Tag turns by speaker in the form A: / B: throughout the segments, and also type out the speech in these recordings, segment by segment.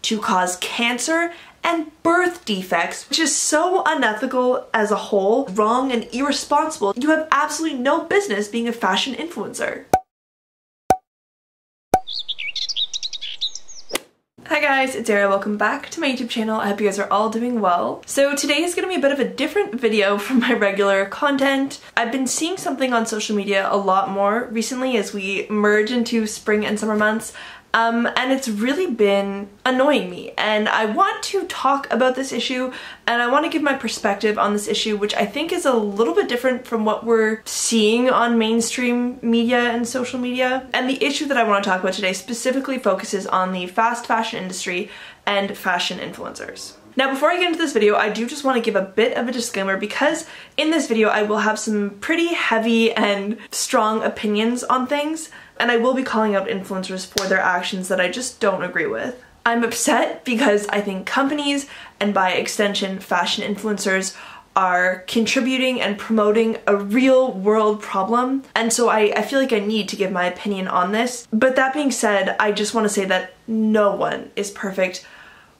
A: to cause cancer and birth defects, which is so unethical as a whole, wrong and irresponsible. You have absolutely no business being a fashion influencer. Hi guys, it's Zara. Welcome back to my YouTube channel. I hope you guys are all doing well. So today is going to be a bit of a different video from my regular content. I've been seeing something on social media a lot more recently as we merge into spring and summer months. And it's really been annoying me, and I want to talk about this issue and I want to give my perspective on this issue, which I think is a little bit different from what we're seeing on mainstream media and social media. And the issue that I want to talk about today specifically focuses on the fast fashion industry and fashion influencers. Now, before I get into this video, I do just want to give a bit of a disclaimer because in this video I will have some pretty heavy and strong opinions on things, and I will be calling out influencers for their actions that I just don't agree with. I'm upset because I think companies, and by extension fashion influencers, are contributing and promoting a real world problem, and so I feel like I need to give my opinion on this. But that being said, I just want to say that no one is perfect.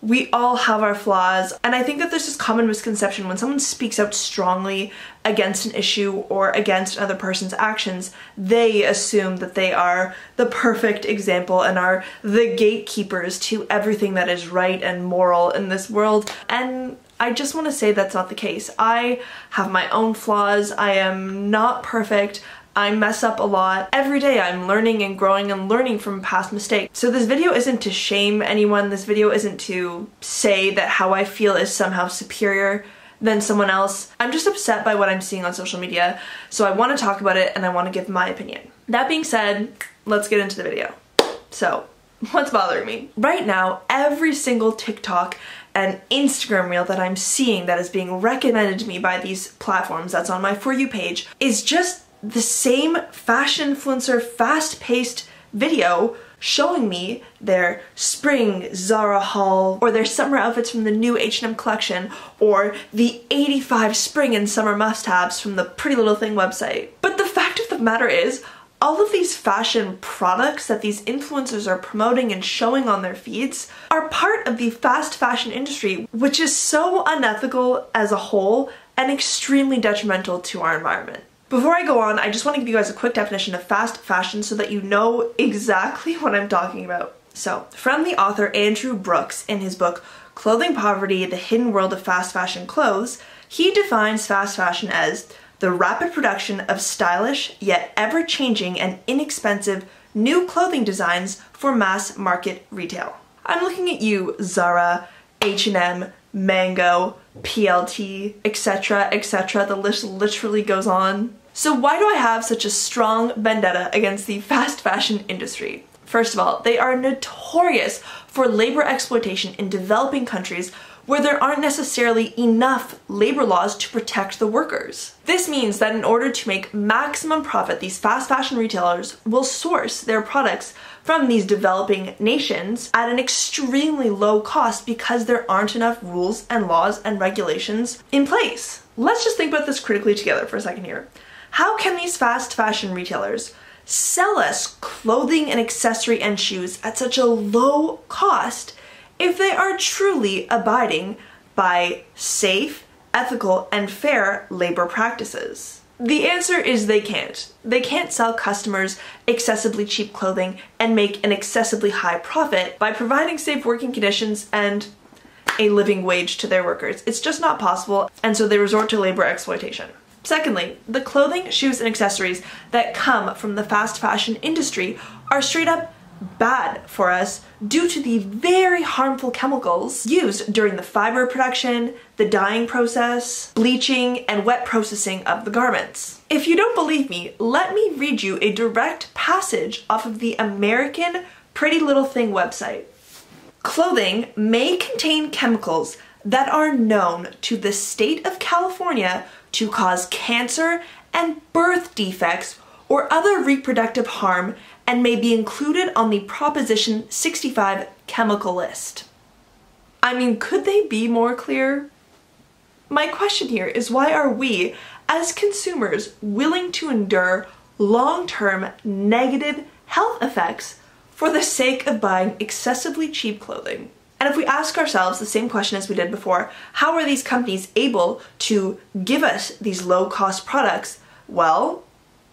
A: We all have our flaws, and I think that there's this common misconception when someone speaks out strongly against an issue or against another person's actions, they assume that they are the perfect example and are the gatekeepers to everything that is right and moral in this world. And I just want to say that's not the case. I have my own flaws. I am not perfect. I mess up a lot. Every day I'm learning and growing and learning from past mistakes. So this video isn't to shame anyone. This video isn't to say that how I feel is somehow superior than someone else. I'm just upset by what I'm seeing on social media, so I want to talk about it and I want to give my opinion. That being said, let's get into the video. So, what's bothering me? Right now, every single TikTok and Instagram reel that I'm seeing that is being recommended to me by these platforms that's on my For You page is just the same fashion influencer fast-paced video showing me their spring Zara haul or their summer outfits from the new H&M collection or the 85 spring and summer must-haves from the Pretty Little Thing website. But the fact of the matter is, all of these fashion products that these influencers are promoting and showing on their feeds are part of the fast fashion industry, which is so unethical as a whole and extremely detrimental to our environment. Before I go on, I just want to give you guys a quick definition of fast fashion so that you know exactly what I'm talking about. So, from the author Andrew Brooks in his book Clothing Poverty: The Hidden World of Fast Fashion Clothes, he defines fast fashion as the rapid production of stylish yet ever-changing and inexpensive new clothing designs for mass market retail. I'm looking at you, Zara, H&M, Mango, PLT, etc., etc. The list literally goes on. So why do I have such a strong vendetta against the fast fashion industry? First of all, they are notorious for labor exploitation in developing countries where there aren't necessarily enough labor laws to protect the workers. This means that in order to make maximum profit, these fast fashion retailers will source their products from these developing nations at an extremely low cost because there aren't enough rules and laws and regulations in place. Let's just think about this critically together for a second here. How can these fast fashion retailers sell us clothing and accessory and shoes at such a low cost if they are truly abiding by safe, ethical, and fair labor practices? The answer is they can't. They can't sell customers excessively cheap clothing and make an excessively high profit by providing safe working conditions and a living wage to their workers. It's just not possible, and so they resort to labor exploitation. Secondly, the clothing, shoes, and accessories that come from the fast fashion industry are straight up bad for us due to the very harmful chemicals used during the fiber production, the dyeing process, bleaching, and wet processing of the garments. If you don't believe me, let me read you a direct passage off of the American Pretty Little Thing website. Clothing may contain chemicals that are known to the state of California to cause cancer and birth defects or other reproductive harm and may be included on the Proposition 65 chemical list. I mean, could they be more clear? My question here is, why are we, as consumers, willing to endure long-term negative health effects for the sake of buying excessively cheap clothing? And if we ask ourselves the same question as we did before, how are these companies able to give us these low-cost products? Well,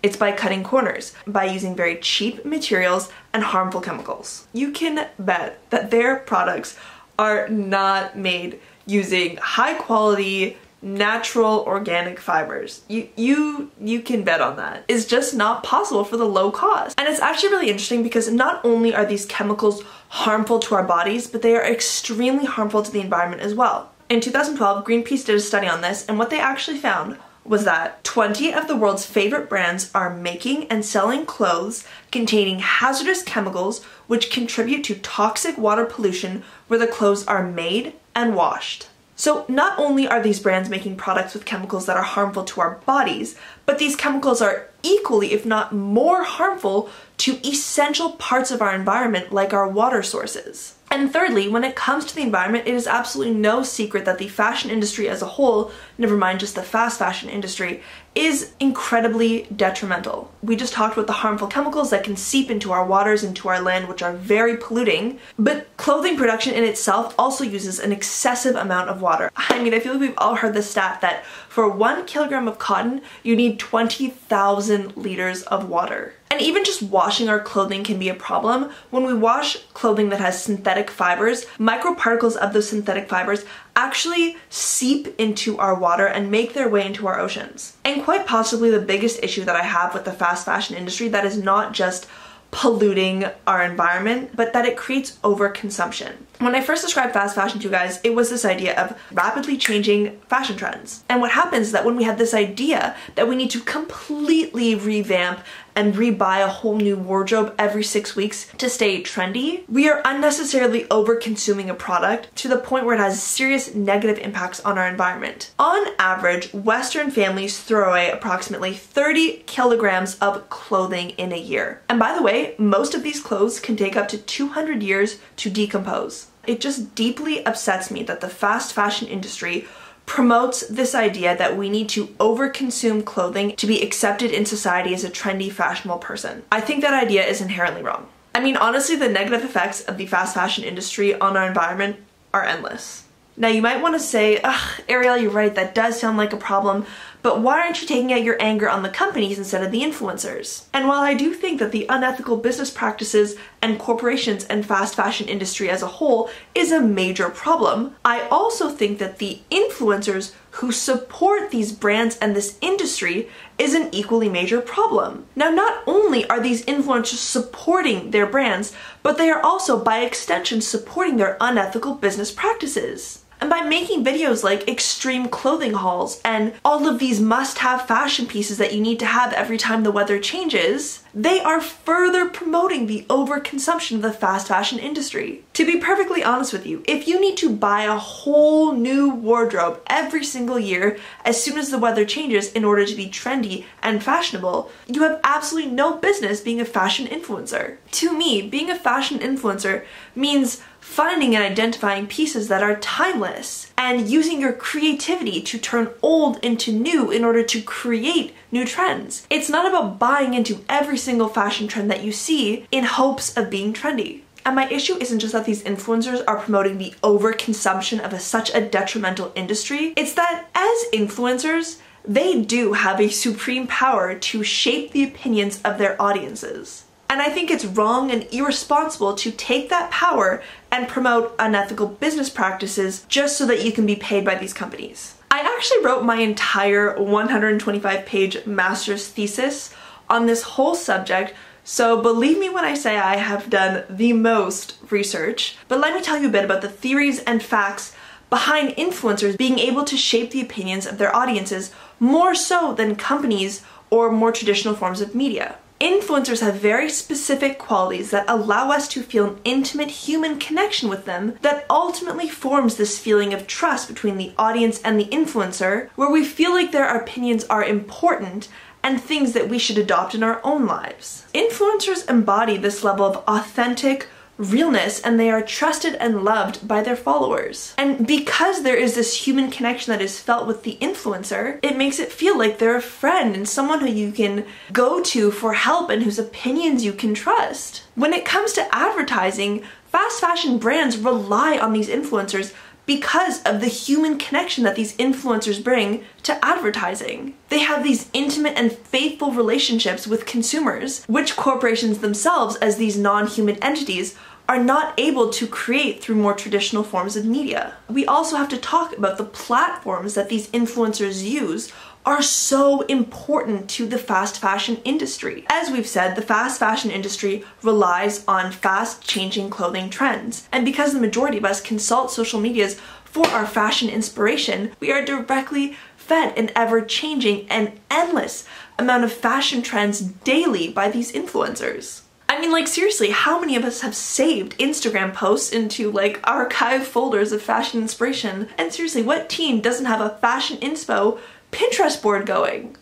A: it's by cutting corners, by using very cheap materials and harmful chemicals. You can bet that their products are not made using high quality, natural, organic fibers. You can bet on that. It's just not possible for the low cost. And it's actually really interesting because not only are these chemicals harmful to our bodies, but they are extremely harmful to the environment as well. In 2012, Greenpeace did a study on this, and what they actually found was that 20 of the world's favorite brands are making and selling clothes containing hazardous chemicals which contribute to toxic water pollution where the clothes are made and washed. So not only are these brands making products with chemicals that are harmful to our bodies, but these chemicals are equally, if not more, harmful to essential parts of our environment like our water sources. And thirdly, when it comes to the environment, it is absolutely no secret that the fashion industry as a whole, never mind just the fast fashion industry, is incredibly detrimental. We just talked about the harmful chemicals that can seep into our waters, into our land, which are very polluting, but clothing production in itself also uses an excessive amount of water. I mean, I feel like we've all heard the stat that for 1 kilogram of cotton, you need 20,000 liters of water. And even just washing our clothing can be a problem. When we wash clothing that has synthetic fibers, microparticles of those synthetic fibers actually seep into our water and make their way into our oceans. And quite possibly the biggest issue that I have with the fast fashion industry that is not just polluting our environment, but that it creates overconsumption. When I first described fast fashion to you guys, it was this idea of rapidly changing fashion trends. And what happens is that when we have this idea that we need to completely revamp and rebuy a whole new wardrobe every 6 weeks to stay trendy, we are unnecessarily over-consuming a product to the point where it has serious negative impacts on our environment. On average, Western families throw away approximately 30 kilograms of clothing in a year. And by the way, most of these clothes can take up to 200 years to decompose. It just deeply upsets me that the fast fashion industry promotes this idea that we need to overconsume clothing to be accepted in society as a trendy, fashionable person. I think that idea is inherently wrong. I mean, honestly, the negative effects of the fast fashion industry on our environment are endless. Now, you might want to say, ugh, Ariel, you're right, that does sound like a problem, but why aren't you taking out your anger on the companies instead of the influencers? And while I do think that the unethical business practices and corporations and fast fashion industry as a whole is a major problem, I also think that the influencers who support these brands and this industry is an equally major problem. Now, not only are these influencers supporting their brands, but they are also, by extension, supporting their unethical business practices. And by making videos like extreme clothing hauls and all of these must-have fashion pieces that you need to have every time the weather changes, they are further promoting the overconsumption of the fast fashion industry. To be perfectly honest with you, if you need to buy a whole new wardrobe every single year as soon as the weather changes in order to be trendy and fashionable, you have absolutely no business being a fashion influencer. To me, being a fashion influencer means finding and identifying pieces that are timeless and using your creativity to turn old into new in order to create new trends. It's not about buying into every single fashion trend that you see in hopes of being trendy. And my issue isn't just that these influencers are promoting the overconsumption of such a detrimental industry, it's that as influencers, they do have a supreme power to shape the opinions of their audiences. And I think it's wrong and irresponsible to take that power and promote unethical business practices just so that you can be paid by these companies. I actually wrote my entire 125-page master's thesis on this whole subject, so believe me when I say I have done the most research. But let me tell you a bit about the theories and facts behind influencers being able to shape the opinions of their audiences more so than companies or more traditional forms of media. Influencers have very specific qualities that allow us to feel an intimate human connection with them that ultimately forms this feeling of trust between the audience and the influencer, where we feel like their opinions are important and things that we should adopt in our own lives. Influencers embody this level of authentic, realness, and they are trusted and loved by their followers. And because there is this human connection that is felt with the influencer, it makes it feel like they're a friend and someone who you can go to for help and whose opinions you can trust. When it comes to advertising, fast fashion brands rely on these influencers because of the human connection that these influencers bring to advertising. They have these intimate and faithful relationships with consumers, which corporations themselves, as these non-human entities, are not able to create through more traditional forms of media. We also have to talk about the platforms that these influencers use are so important to the fast fashion industry. As we've said, the fast fashion industry relies on fast changing clothing trends. And because the majority of us consult social medias for our fashion inspiration, we are directly fed an ever-changing and endless amount of fashion trends daily by these influencers. I mean, like, seriously, how many of us have saved Instagram posts into like archive folders of fashion inspiration? And seriously, what teen doesn't have a fashion inspo Pinterest board going?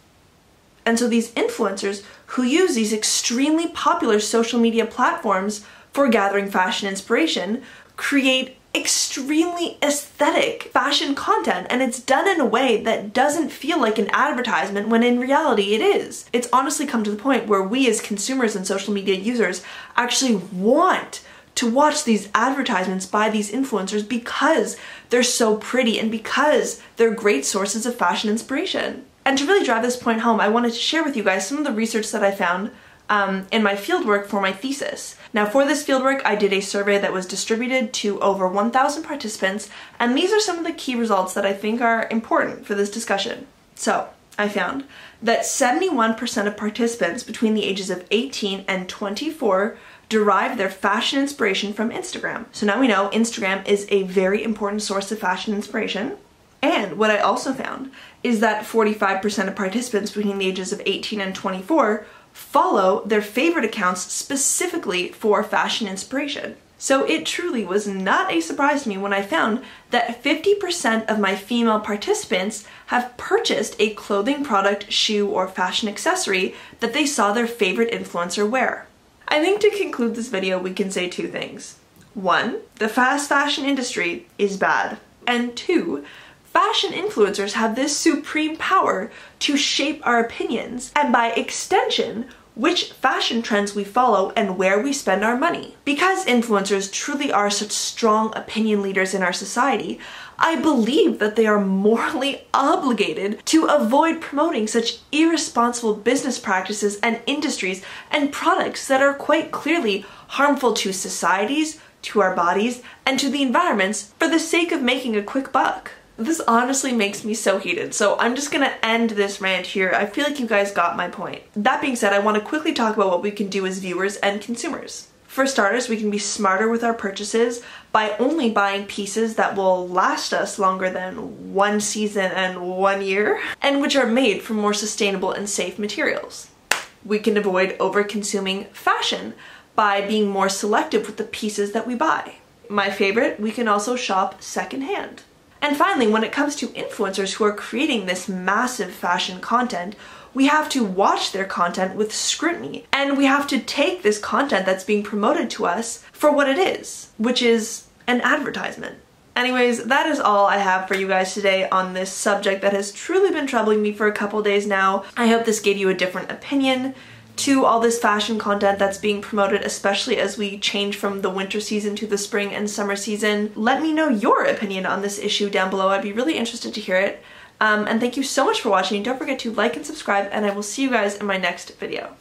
A: And so these influencers who use these extremely popular social media platforms for gathering fashion inspiration create extremely aesthetic fashion content, and it's done in a way that doesn't feel like an advertisement when in reality it is. It's honestly come to the point where we as consumers and social media users actually want to watch these advertisements by these influencers because they're so pretty and because they're great sources of fashion inspiration. And to really drive this point home, I wanted to share with you guys some of the research that I found in my fieldwork for my thesis. Now, for this fieldwork, I did a survey that was distributed to over 1,000 participants, and these are some of the key results that I think are important for this discussion. So, I found that 71% of participants between the ages of 18 and 24 derive their fashion inspiration from Instagram. So now we know Instagram is a very important source of fashion inspiration. And what I also found is that 45% of participants between the ages of 18 and 24 follow their favorite accounts specifically for fashion inspiration. So it truly was not a surprise to me when I found that 50% of my female participants have purchased a clothing product, shoe, or fashion accessory that they saw their favorite influencer wear. I think to conclude this video, we can say two things. One, the fast fashion industry is bad. And two, fashion influencers have this supreme power to shape our opinions, and by extension, which fashion trends we follow and where we spend our money. Because influencers truly are such strong opinion leaders in our society, I believe that they are morally obligated to avoid promoting such irresponsible business practices and industries and products that are quite clearly harmful to societies, to our bodies, and to the environments for the sake of making a quick buck. This honestly makes me so heated, so I'm just gonna end this rant here. I feel like you guys got my point. That being said, I want to quickly talk about what we can do as viewers and consumers. For starters, we can be smarter with our purchases by only buying pieces that will last us longer than 1 season and 1 year, and which are made from more sustainable and safe materials. We can avoid over-consuming fashion by being more selective with the pieces that we buy. My favorite, we can also shop secondhand. And finally, when it comes to influencers who are creating this massive fashion content, we have to watch their content with scrutiny, and we have to take this content that's being promoted to us for what it is, which is an advertisement. Anyways, that is all I have for you guys today on this subject that has truly been troubling me for a couple days now. I hope this gave you a different opinion to all this fashion content that's being promoted, especially as we change from the winter season to the spring and summer season. Let me know your opinion on this issue down below. I'd be really interested to hear it. And thank you so much for watching. Don't forget to like and subscribe, and I will see you guys in my next video.